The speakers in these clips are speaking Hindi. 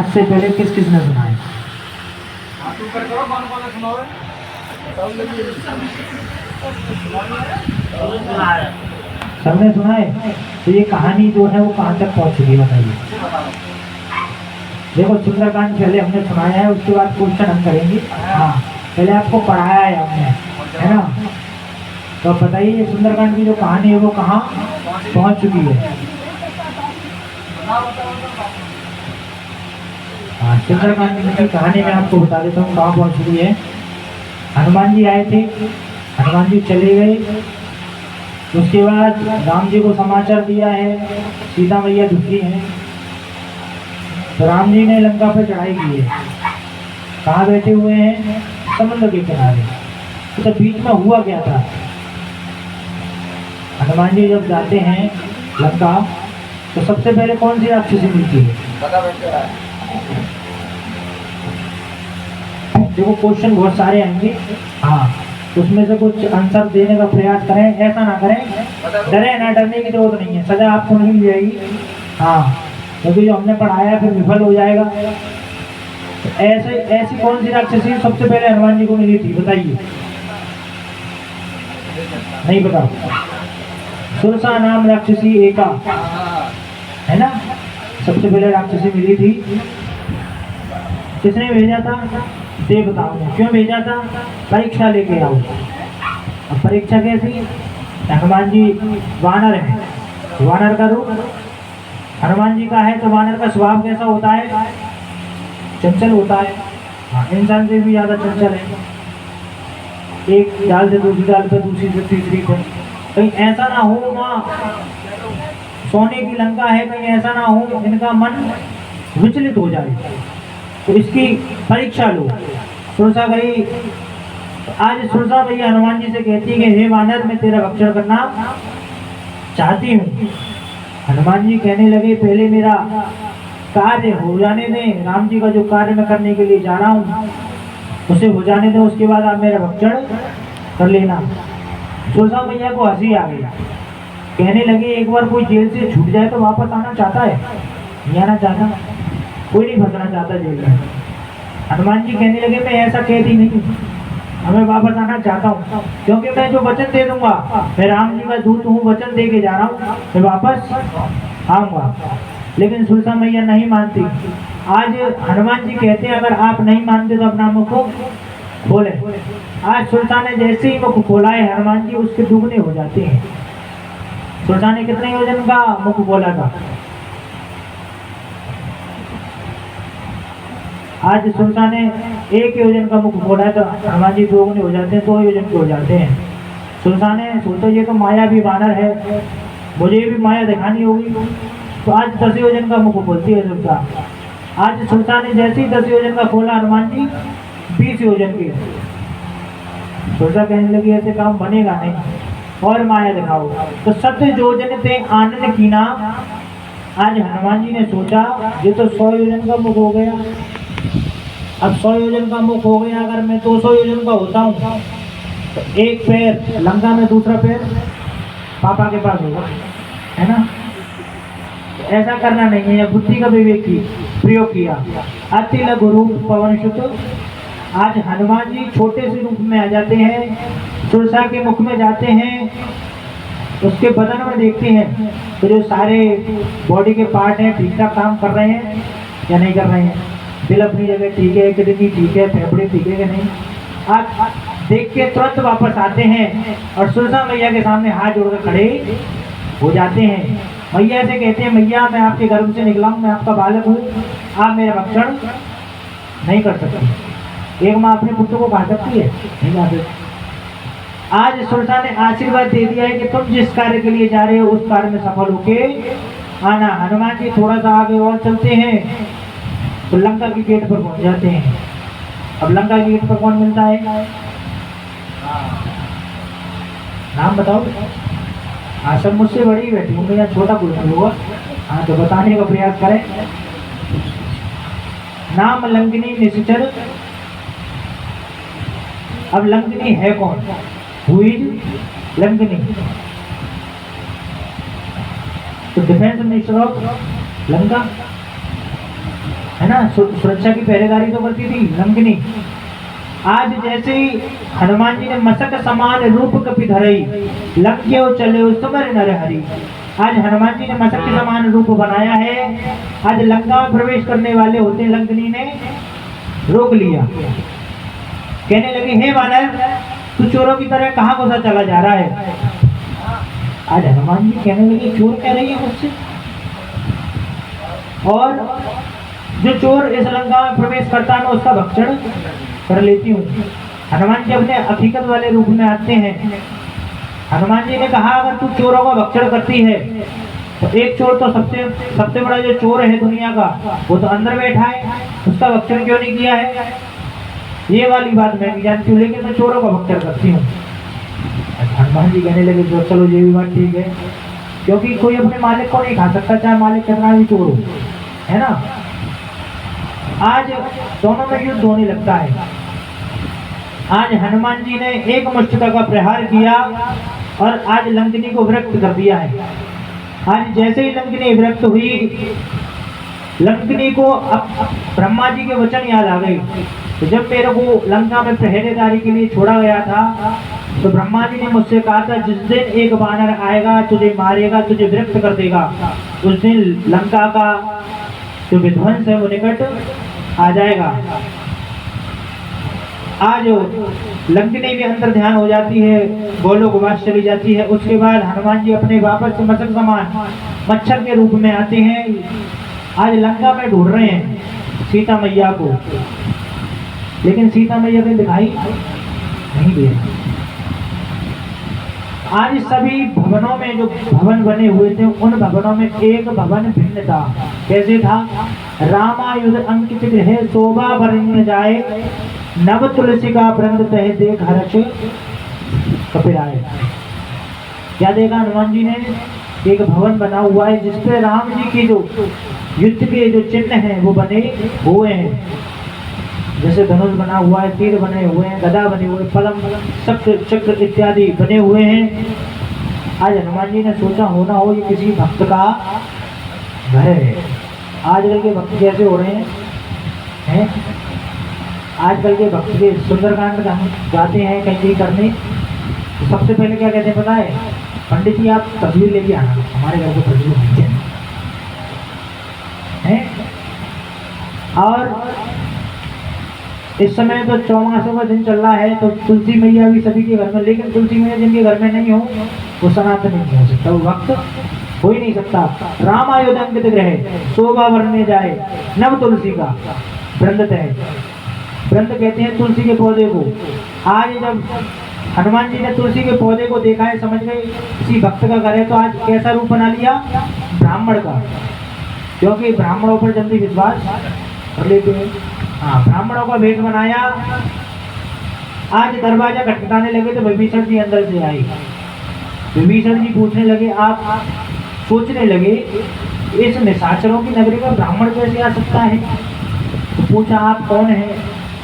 इससे पहले किस किसने सुना है? सबने सुना है। तो ये कहानी जो है वो कहाँ तक पहुँच चुकी है बताइए। देखो सुंदरकांड पहले हमने सुनाया है, उसके बाद क्वेश्चन हम करेंगे। हाँ, पहले आपको पढ़ाया है हमने, है ना। तो बताइए ये सुंदरकांड की जो कहानी है वो कहाँ पहुँच चुकी है? हाँ, सुंदरकांड की कहानी में आपको बता देता हूँ कहाँ पहुँच चुकी है। हनुमान जी आए थे, हनुमान जी चले गए। उसके बाद राम जी को समाचार दिया है सीता मैया दुखी हैं। तो राम जी ने लंका पर चढ़ाई की है। कहाँ बैठे हुए हैं? समुद्र के किनारे। तो बीच में हुआ क्या था? हनुमान जी जब जाते हैं लंका तो सबसे पहले कौन सी राक्षसी मिलती है? देखो क्वेश्चन बहुत सारे आएंगे। हाँ, उसमें से कुछ आंसर देने का प्रयास करें, ऐसा ना करें डरे ना, डरने की जरूरत नहीं है, सजा आपको नहीं मिल जाएगी। हाँ, क्योंकि जो हमने पढ़ाया फिर विफल हो जाएगा। तो ऐसी कौन सी राक्षसी सबसे पहले हनुमान जी को मिली थी बताइए? नहीं पता? सुरसा नाम राक्षसी एका, है ना। सबसे पहले राक्षसी मिली थी। किसने भेजा था? देवताओं। क्यों भेजा था? परीक्षा लेके आओ। अब परीक्षा कैसी? हनुमान जी वानर है, वानर का रूप हनुमान जी का है। तो वानर का स्वभाव कैसा होता है? चंचल होता है। हाँ, इंसान से भी ज्यादा चंचल है। एक डाल से दूसरी डाल पे, दूसरी से तीसरी पे। कहीं ऐसा ना हो वहाँ सोने की लंका है, कहीं ऐसा ना हो इनका मन विचलित हो जाए। तो इसकी परीक्षा लो। सुरसा गई। आज सुरसा भैया हनुमान जी से कहती है कि हे वानर, मैं तेरा भक्षण करना चाहती हूँ। हनुमान जी कहने लगे पहले मेरा कार्य हो जाने दें, राम जी का जो कार्य मैं करने के लिए जा रहा हूँ उसे हो जाने दें, उसके बाद आप मेरा भक्षण कर लेना। सुरसा भैया को हंसी आ गई। कहने लगे एक बार कोई जेल से छूट जाए तो वापस आना चाहता है? नहीं आना चाहता, कोई नहीं फंसना चाहता जेल में। हनुमान जी कहने लगे मैं ऐसा कहती नहीं, हमें वापस आना चाहता हूँ, क्योंकि मैं जो वचन दे दूंगा, मैं राम जी का दूत हूँ, वचन दे के जा रहा हूँ, मैं वापस आऊंगा। लेकिन सुरसा मैया नहीं मानती। आज हनुमान जी कहते हैं अगर आप नहीं मानते तो अपना मुख खोले। आज सुरसा ने जैसे ही मुख खोला है हनुमान जी उसके दुगने हो जाते हैं। सुरसा ने कितने योजन का मुख खोला था? आज सुरसा ने 1 योजन का मुख खोला है तो हनुमान जी दोगुने हो जाते हैं, 2 योजन के हो जाते हैं। सुरसा ने सोचा ये तो माया भी वानर है, मुझे भी माया दिखानी होगी, तो आज 10 योजन का मुख खोलती है सुरसा। आज सुरसा ने जैसे ही 10 योजन का खोला, हनुमान जी 20 योजन की। सुरसा कहने लगी ऐसे काम बनेगा नहीं, और माया दिखाओ। तो 7 योजन थे आनंद की ना। आज हनुमान जी ने सोचा ये तो 100 योजन का मुख हो गया। अब 100 योजन का मुख हो गया, अगर मैं 200 योजन का होता हूँ तो एक पैर लंका में, दूसरा पैर पापा के पास होगा, है ना। तो ऐसा करना नहीं है, बुद्धि का विवेक की प्रयोग किया। अति लघु रूप पवन सुत। आज हनुमान जी छोटे से रूप में आ जाते हैं, सुरसा के मुख में जाते हैं, उसके बदन में देखते हैं तो जो सारे बॉडी के पार्ट हैं ठीक ठाक काम कर रहे हैं या नहीं कर रहे हैं। दिल अपनी जगह ठीक है, किडनी ठीक है, फेफड़े ठीक है कि नहीं। आप देख के तुरंत वापस आते हैं और सुरसा मैया के सामने हाथ जोड़कर खड़े हो जाते हैं। मैया से कहते हैं मैया मैं आपके गर्भ से निकला हूँ, मैं आपका बालक हूँ, आप मेरा भक्षण नहीं कर सकती। एक माँ अपने पुत्र को कहा सकती है? नहीं कहा सकती। आज सुरसा ने आशीर्वाद दे दिया है कि तुम जिस कार्य के लिए जा रहे हो उस कार्य में सफल होके आना। हनुमान जी थोड़ा सा आगे और चलते हैं तो लंका की गेट पर पहुंच जाते हैं। अब लंका की गेट पर कौन मिलता है? नाम बताओ। हाँ, सब मुझसे बड़ी ही बैठी हूँ, यहाँ छोटा कोई नहीं होगा। हाँ, तो बताने का प्रयास करें। नाम लंकिनी निश्चर। अब लंकिनी है कौन? Who is Lankini? तो डिफेंस मिनिस्टर ऑफ लंका। है ना, सुरक्षा की पहरेदारी तो करती थी लंकिनी। आज जैसे ही हनुमान जी ने मसक समान रूप कपि धरई, लंक्यो चले सुमर नर हरि। आज हनुमान जी ने मसक के समान रूप बनाया है। आज लंका में प्रवेश करने वाले होते लंकिनी ने रोक लिया, कहने लगे हे वानर, तू चोरों की तरह कहाँ घुसा चला जा रहा है। आज हनुमान जी कहने लगे चोर कह रही है मुझसे, और जो चोर इस लंका में प्रवेश करता है मैं उसका भक्षण कर लेती हूँ। हनुमान जी अपने हकीकत वाले रूप में आते हैं। हनुमान जी ने कहा अगर तू चोरों का भक्षण करती है तो एक चोर तो सबसे बड़ा जो चोर है दुनिया का वो तो अंदर बैठा है, उसका भक्षण क्यों नहीं किया है। ये वाली बात मैं नहीं जानती हूँ, लेकिन मैं चोरों का भक्षण करती हूँ। हनुमान जी कहने लगे जो चलो ये भी बात ठीक है, क्योंकि कोई अपने मालिक को नहीं खा सकता चाहे मालिक कितना भी चोर हो, है ना। आज दोनों में युद्ध होने लगता है। आज हनुमान जी ने एक मुष्टिका का प्रहार किया और आज लंकिनी को विरक्त कर दिया है। आज जैसे ही लंकिनी विरक्त हुई, लंकिनी को अब ब्रह्मा जी के वचन याद आ गए। तो जब मेरे को लंका में पहरेदारी के लिए छोड़ा गया था तो ब्रह्मा जी ने मुझसे कहा था जिस दिन एक वानर आएगा तुझे मारेगा, तुझे विरक्त कर देगा, उस दिन लंका का जो विध्वंस है वो निकट आ जाएगा। आज लंकिनी भी अंतर ध्यान हो जाती है, गोलोकवास चली जाती है। उसके बाद हनुमान जी अपने वापस से मसक समान मच्छर के रूप में आते हैं। आज लंका में ढूंढ रहे हैं सीता मैया को, लेकिन सीता मैया को दिखाई नहीं दे रही। आज सभी भवनों में जो भवन बने हुए थे उन भवनों में एक भवन भिन्न था। कैसे था। रामायुध अंकित गृह शोभा वरण्य जाए, नव तुलसी का वृंद तह देख हर्ष कपिराए। क्या देखा हनुमान जी ने, एक भवन बना हुआ है जिसपे राम जी के जो युद्ध के जो चिन्ह हैं वो बने हुए हैं। जैसे धनुष बना हुआ है, तीर बने हुए हैं, गदा बने हुए, पलम चक्र इत्यादि बने हुए हैं। आज हनुमान जी ने सोचा होना हो ये किसी भक्त का घर है। आजकल के भक्त कैसे हो रहे हैं? आजकल के भक्त के सुंदरकांड जाते हैं कहीं करने, तो सबसे पहले क्या कहते हैं पता है, पंडित जी आप तस्वीर लेके आना, हमारे घर को तस्वीर नहीं है। और इस समय तो चौमासों का दिन चल रहा है तो तुलसी मैया भी सभी के घर में, लेकिन तुलसी मैया जिनके घर में नहीं हो वो सनातन नहीं हो सकता, वो भक्त हो ही नहीं सकता। रामायुध अंकित गृह शोभा वरण्य जाए, नव तुलसी का वृंद है। वृंद कहते हैं तुलसी के पौधे को। आज जब हनुमान जी ने तुलसी के पौधे को देखा है, समझ गए किसी भक्त का घर है, तो आज कैसा रूप बना लिया, ब्राह्मण का, क्योंकि ब्राह्मणों पर जल्दी विश्वास कर लेते हैं। हाँ, ब्राह्मणों का वेश बनाया। आज दरवाजा खटखटाने लगे तो विभीषण जी अंदर से आई। विभीषण जी पूछने लगे, आप सोचने लगे इस निशाचरों की नगरी में ब्राह्मण कैसे आ सकता है। तो पूछा आप कौन है।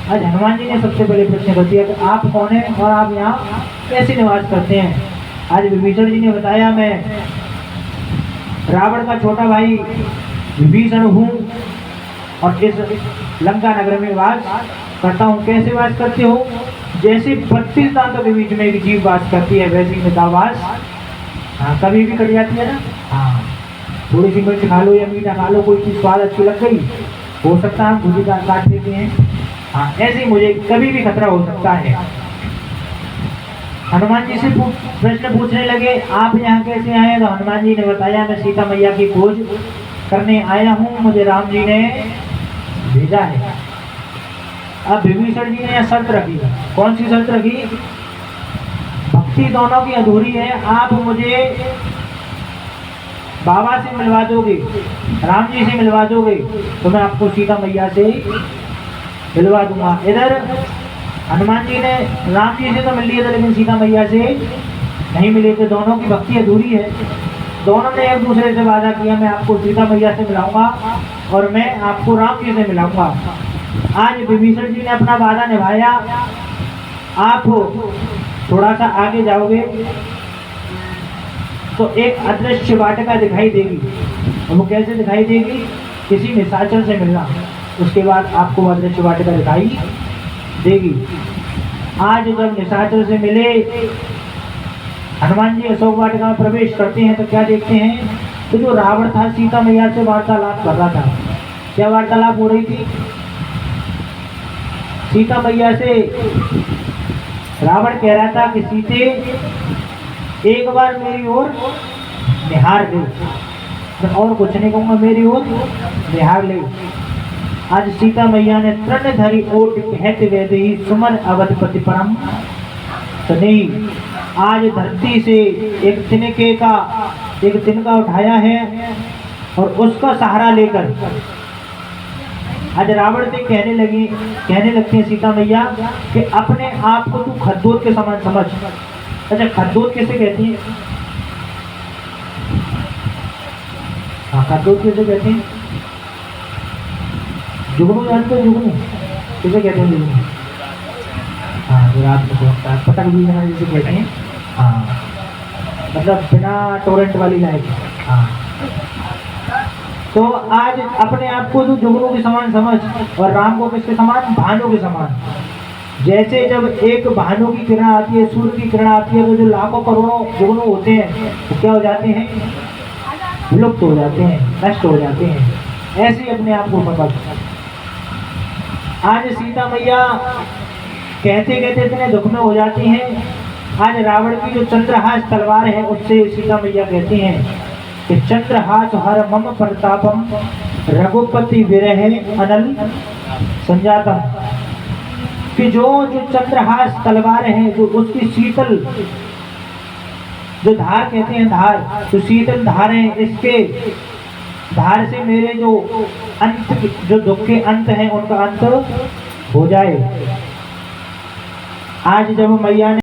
आज हनुमान जी ने सबसे पहले प्रश्न कर दिया कि आप कौन हैं और आप यहाँ कैसे निवास करते हैं। आज विभीषण जी ने बताया मैं रावण का छोटा भाई विभीषण हूँ और इस लंका नगर में वास करता हूँ। कैसे वास करते हो, जैसे 32 दांतों के बीच में एक जीव वास करती है वैसी मितावास। हाँ, कभी भी कट जाती है ना। हाँ, थोड़ी सी मिर्च खा लो या मीठा खा लो, कोई चीज़ स्वाद अच्छी लग गई, हो सकता है हम भुजी काट देते हैं। हाँ, ऐसे मुझे कभी भी खतरा हो सकता है। हनुमान जी से प्रश्न पूछने लगे, आप यहाँ कैसे आए। तो हनुमान जी ने बताया मैं सीता मैया की खोज करने आया हूँ, मुझे राम जी ने भेजा है। अब विभीषण जी ने यह शर्त रखी। कौन सी शर्त रखी, भक्ति दोनों की अधूरी है, आप मुझे बाबा से मिलवा दोगे, राम जी से मिलवा दोगे तो मैं आपको सीता मैया से मिलवा दूंगा। इधर हनुमान जी ने राम जी से तो मिल लिए थे लेकिन सीता मैया से नहीं मिले थे, दोनों की भक्ति अधूरी है। दोनों ने एक दूसरे से वादा किया मैं आपको सीता मैया से मिलाऊंगा और मैं आपको राम जी से मिलाऊंगा। आज विभीषण जी ने अपना वादा निभाया। आप थोड़ा सा आगे जाओगे तो एक अदृश्य वाटिका दिखाई देगी। और वो कैसे दिखाई देगी, किसी निशाचर से मिलना। उसके बाद आपको वह दृश्य वाटिका दिखाई देगी। आज जब निशाचर से मिले हनुमान जी अशोक वाटिका में प्रवेश करते हैं तो क्या देखते हैं, तो जो रावण था सीता मैया से वार्तालाप कर रहा था। क्या वार्तालाप हो रही थी? सीता मैया से रावण कह रहा था कि सीते एक बार मेरी ओर निहार ले, तो और कुछ नहीं कहूंगा, मेरी ओर निहार ले। आज सीता मैया ने तृण धरी ओट कहते वेदे ही सुमन अवधपति परम स्नेही। आज धरती से एक तिनका उठाया है और उसका सहारा लेकर आज रावण से कहने लगती है सीता मैया कि अपने आप को तू खद्दोत के समान समझ। अच्छा, खद्दोत किसे कहती है? हाँ, खद्दोत किसे कहते हैं? जुगनू जानते हो? जुगनू किसे कहते हैं? जुगनू, हाँ, जो रात को पतंग भी जिसे कहते हैं। हाँ, मतलब बिना टोरेंट वाली लाइट। हाँ, तो आज अपने आप को तो जुगनू के समान समझ और राम को किसके समान? भानु के समान। जैसे जब एक भानु की किरण आती है, सूर्य की किरण आती है, तो जो लाखों करोड़ों जुगनू होते हैं तो क्या हो जाते हैं? विलुप्त हो जाते हैं, नष्ट हो जाते हैं। ऐसे अपने आप को समझ। आज सीता मैया कहते कहते इतने दुख में हो जाती हैं। आज रावण की जो चंद्रहास तलवार है उससे सीता मैया कहती हैं कि चंद्रहास हर मम प्रतापम रघुपति विरह अनल संजातम। कि जो चंद्रहास तलवार है, जो उसकी शीतल जो धार कहते हैं, धार जो शीतल धार है, इसके धार से मेरे जो अंत जो दुख के अंत हैं उनका अंत हो जाए। आज जब मैया ने